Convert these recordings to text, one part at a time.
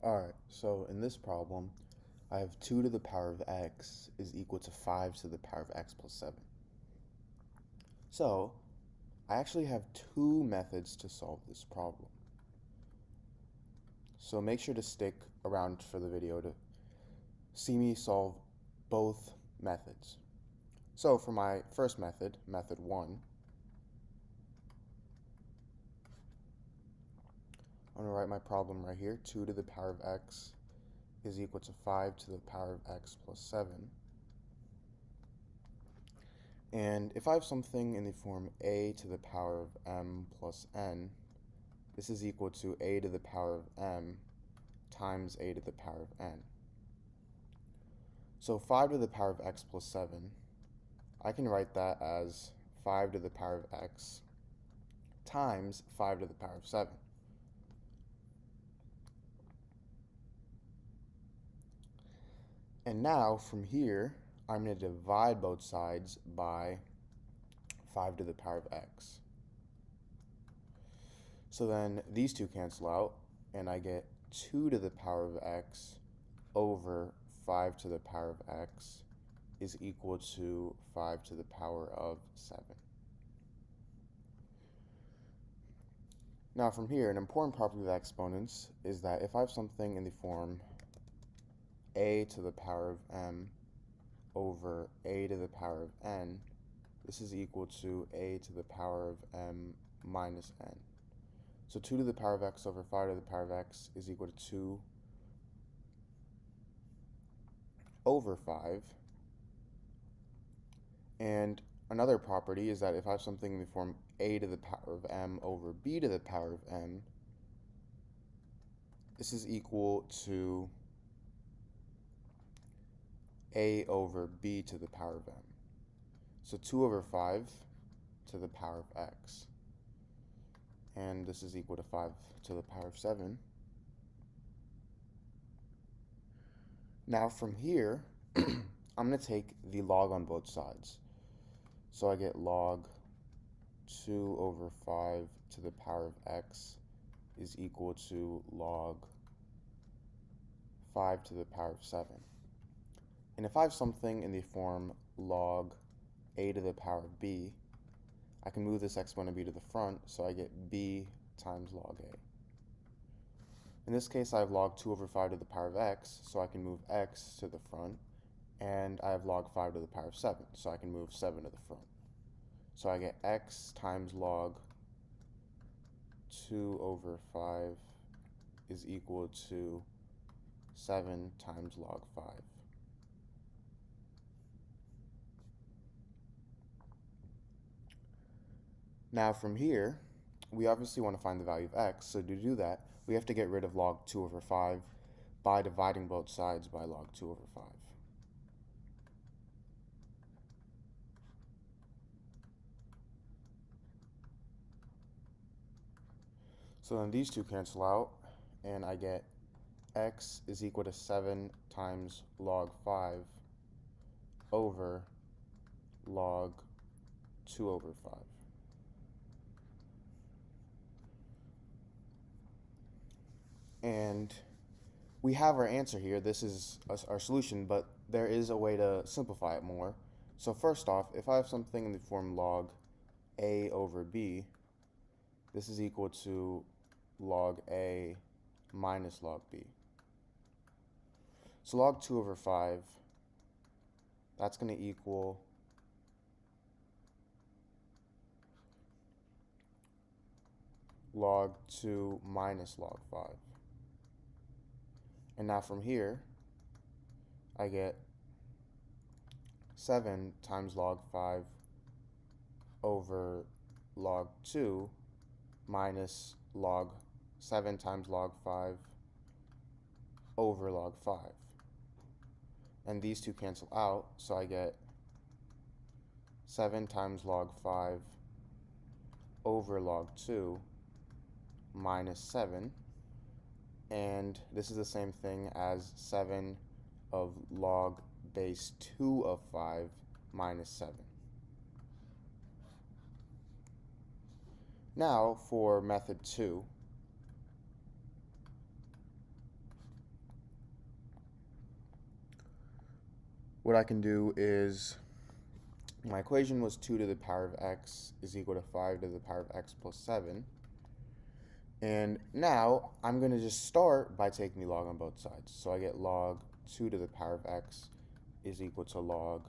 Alright, so in this problem, I have 2 to the power of x is equal to 5 to the power of x plus 7. So, I actually have 2 methods to solve this problem. So make sure to stick around for the video to see me solve both methods. So for my first method, method 1, I'm going to write my problem right here. 2 to the power of x is equal to 5 to the power of x plus 7. And if I have something in the form a to the power of m plus n, this is equal to a to the power of m times a to the power of n. So 5 to the power of x plus 7, I can write that as 5 to the power of x times 5 to the power of 7. And now from here, I'm going to divide both sides by 5 to the power of x. So then these two cancel out, and I get 2 to the power of x over 5 to the power of x is equal to 5 to the power of 7. Now from here, an important property of exponents is that if I have something in the form a to the power of m over a to the power of n, this is equal to a to the power of m minus n. So 2 to the power of x over 5 to the power of x is equal to 2 over 5. And another property is that if I have something in the form a to the power of m over b to the power of m, this is equal to a over b to the power of m. So 2 over 5 to the power of x. And this is equal to 5 to the power of 7. Now from here, I'm going to take the log on both sides. So I get log 2 over 5 to the power of x is equal to log 5 to the power of 7. And if I have something in the form log a to the power of b, I can move this exponent b to the front, so I get b times log a. In this case, I have log 2 over 5 to the power of x, so I can move x to the front, and I have log 5 to the power of 7, so I can move 7 to the front. So I get x times log 2 over 5 is equal to 7 times log 5. Now from here, we obviously want to find the value of x, so to do that, we have to get rid of log 2 over 5 by dividing both sides by log 2 over 5. So then these two cancel out, and I get x is equal to 7 times log 5 over log 2 over 5. And we have our answer here. This is our solution, but there is a way to simplify it more. So first off, if I have something in the form log a over b, this is equal to log a minus log b. So log 2 over 5, that's going to equal log 2 minus log 5. And now from here, I get 7 times log 5 over log 2 minus log 7 times log 5 over log 5. And these two cancel out, so I get 7 times log 5 over log 2 minus 7. And this is the same thing as 7 of log base 2 of 5 minus 7. Now for method 2, what I can do is, my equation was 2 to the power of x is equal to 5 to the power of x plus 7. And now I'm going to just start by taking the log on both sides. So I get log 2 to the power of x is equal to log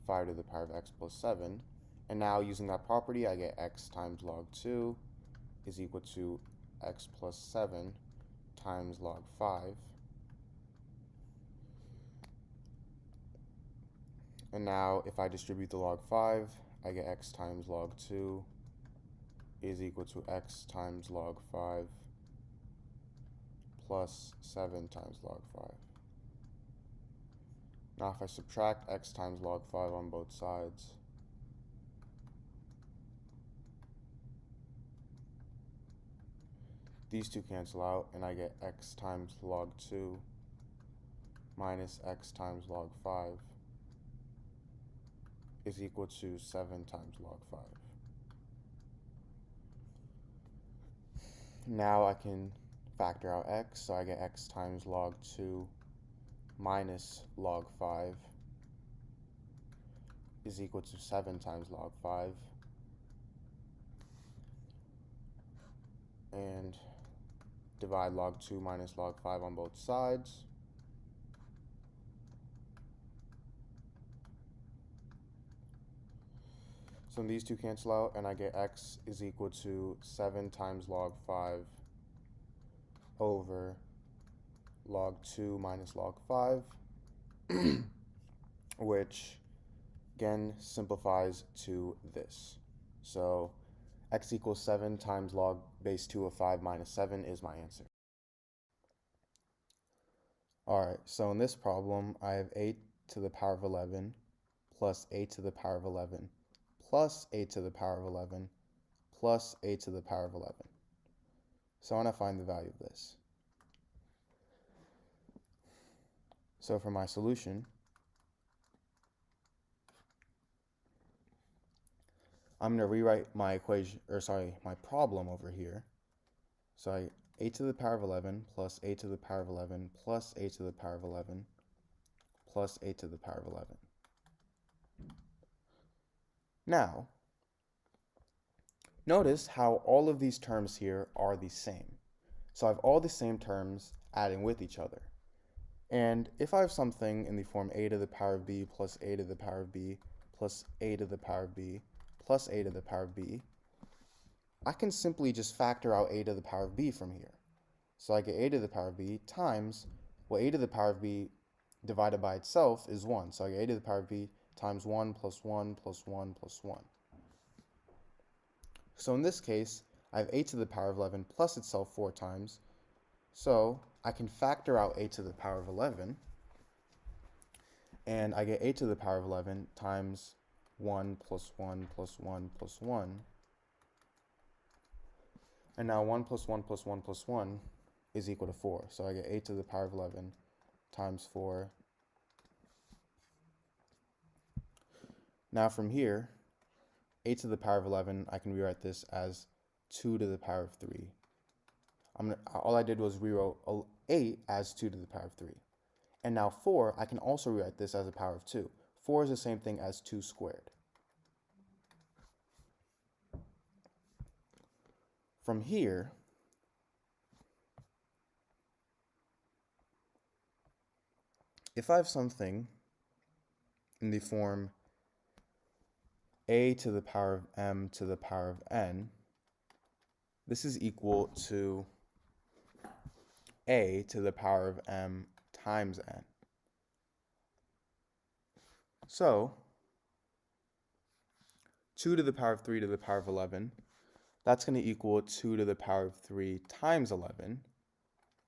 5 to the power of x plus 7. And now using that property, I get x times log 2 is equal to x plus 7 times log 5. And now if I distribute the log 5, I get x times log 2 is equal to x times log 5 plus 7 times log 5. Now if I subtract x times log 5 on both sides, these two cancel out and I get x times log 2 minus x times log 5 is equal to 7 times log 5. Now I can factor out x, so I get x times log 2 minus log 5 is equal to 7 times log 5. And divide log 2 minus log 5 on both sides. So these two cancel out and I get x is equal to 7 times log 5 over log 2 minus log 5, which again simplifies to this. So x equals 7 times log base 2 of 5 minus 7 is my answer. Alright, so in this problem, I have 8 to the power of 11 plus 8 to the power of 11 plus 8 to the power of 11 plus 8 to the power of 11. So I want to find the value of this. So for my solution, I'm going to rewrite my equation, my problem over here. So 8 to the power of 11 plus 8 to the power of 11 plus 8 to the power of 11 plus 8 to the power of 11. Now, notice how all of these terms here are the same. So I have all the same terms adding with each other. And if I have something in the form a to the power of b plus a to the power of b plus a to the power of b plus a to the power of b, I can simply just factor out a to the power of b from here. So I get a to the power of b times, well, a to the power of b divided by itself is 1. So I get a to the power of b times 1 plus 1 plus 1 plus 1. So in this case, I have a to the power of 11 plus itself 4 times. So I can factor out a to the power of 11, and I get a to the power of 11 times 1 plus 1 plus 1 plus 1. And now 1 plus 1 plus 1 plus 1 is equal to 4. So I get a to the power of 11 times 4. Now from here, a to the power of 11, I can rewrite this as 2 to the power of 3. All I did was rewrote 8 as 2 to the power of 3. And now 4, I can also rewrite this as a power of 2. 4 is the same thing as 2 squared. From here, if I have something in the form a to the power of m to the power of n, this is equal to a to the power of m times n. So 2 to the power of 3 to the power of 11, that's going to equal 2 to the power of 3 times 11,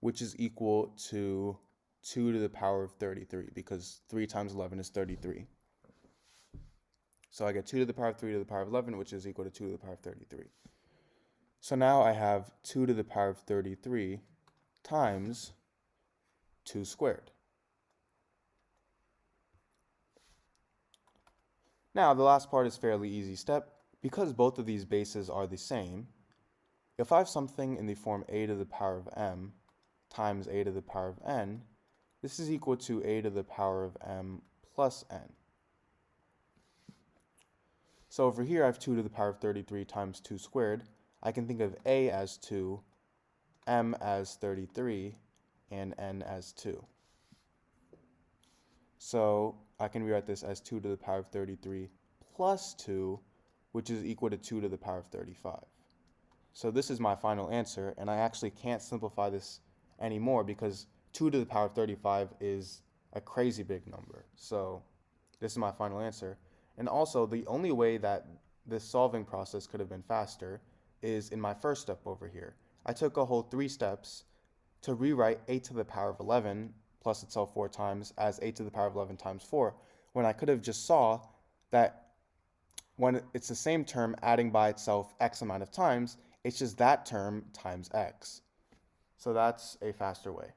which is equal to 2 to the power of 33, because 3 times 11 is 33. So I get 2 to the power of 3 to the power of 11, which is equal to 2 to the power of 33. So now I have 2 to the power of 33 times 2 squared. Now the last part is fairly easy step. Because both of these bases are the same, if I have something in the form a to the power of m times a to the power of n, this is equal to a to the power of m plus n. So over here I have 2 to the power of 33 times 2 squared. I can think of a as 2, m as 33, and n as 2. So I can rewrite this as 2 to the power of 33 plus 2, which is equal to 2 to the power of 35. So this is my final answer, and I actually can't simplify this anymore because 2 to the power of 35 is a crazy big number. So this is my final answer. And also, the only way that this solving process could have been faster is in my first step over here. I took a whole 3 steps to rewrite 8 to the power of 11 plus itself 4 times as 8 to the power of 11 times 4, when I could have just saw that when it's the same term adding by itself x amount of times, it's just that term times x. So that's a faster way.